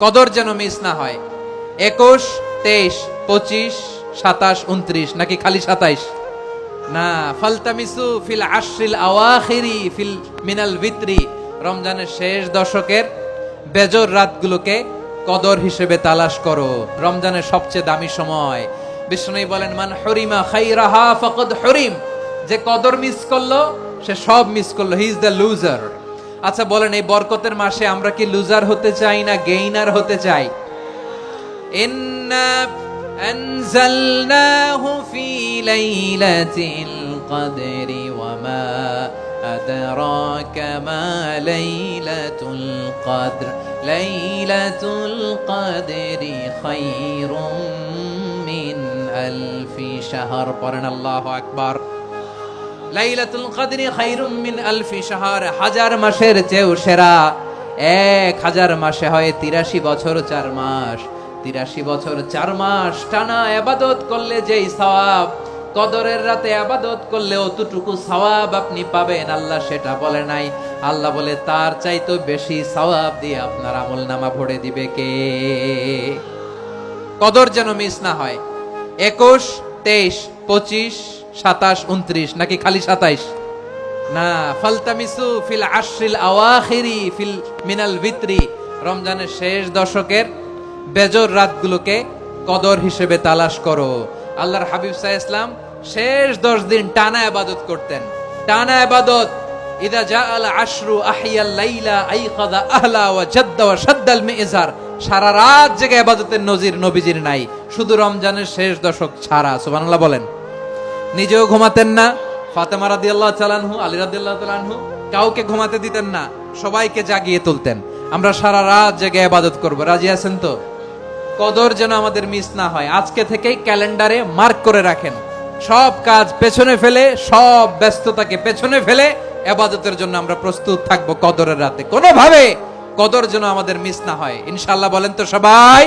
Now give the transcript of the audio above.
কদর যেন মিস না হয়। 21, 23, 25, 27, 29 নাকি খালি 27? না, ফালতামিসু ফিল আশরিল আওয়াখিরি ফিল মিনাল ভিতরি, রমজানের শেষ দশকের বেজর রাতগুলোকে কদর হিসেবে তালাশ করো। রমজানের সবচেয়ে দামি সময়। বিষ্ণু বলেন, মান হরিমা খাইরাহা ফাকাদ হরিম, যে কদর মিস করলো সে সব মিস করলো, হি ইজ দ্য লুজার। আচ্ছা বলেন, এই বরকতের মাসে আমরা কি লুজার হতে চাই না গেইনার হতে চাই? ইন্না আনজালনাহু ফি লাইলাতিল কদরি ওয়া মা আদরাকা মা লাইলাতুল কদর লাইলাতুল কদরি খায়রুম মিন আলফি শাহর। পড়েন আল্লাহু আকবার। লাইলাতুল কদরি খায়রুম মিন আলফি শাহর, হাজার মাসের চেয়েও সেরা। 1000 মাসে হয় 83 বছর 4 মাস। 83 বছর 4 মাস টানা ইবাদত করলে যেই সওয়াব, কদরের রাতে ইবাদত করলে অতটুকু সওয়াব আপনি পাবেন, আল্লাহ সেটা বলে নাই। আল্লাহ বলে তার চাইতে বেশি সওয়াব দিয়ে আপনার আমলনামা ভরে দিবে কে? কদর যেন মিস না হয়। 21, 23, 25, 27, 29 নাকি খালি 27? না, ফালতামিসু ফিল আশরিল আওয়াখিরি ফিল মিনাল ভিতরি, রমজানের শেষ দশকের বেজর রাতগুলোকে কদর হিসেবে তালাশ করো। আল্লাহর হাবিব সাল্লাল্লাহু আলাইহি ওয়াসাল্লাম শেষ 10 দিন টানা ইবাদত করতেন, টানা ইবাদত। ইদা জাআল আশরু আহিয়াল লাইলা আইকাযা আহলা ওয়া জাদ্দা ওয়া শাদ্দাল মিজার, সারা রাত জেগে ইবাদতের নজির নবীজির নাই, শুধু রমজানের শেষ দশক ছাড়া। সুবহানাল্লাহ বলেন। নিজেও ঘুমাতেন না, ফাতেমা রাদিয়াল্লাহু তাআলা আনহু, আলী রাদিয়াল্লাহু তাআলা আনহু কাউকে ঘুমাতে দিতেন না, সবাইকে জাগিয়ে তুলতেন। আমরা সারা রাত জেগে ইবাদত করব, রাজি আছেন তো? কদর যেন আমাদের মিস না হয়। আজকে থেকেই ক্যালেন্ডারে মার্ক করে রাখেন, সব কাজ পেছনে ফেলে, সব ব্যস্ততাকে পেছনে ফেলে ইবাদতের জন্য আমরা প্রস্তুত থাকবো কদরের রাতে। কোনোভাবে কদর যেন আমাদের মিস না হয়, ইনশাআল্লাহ। বলেন তো সবাই।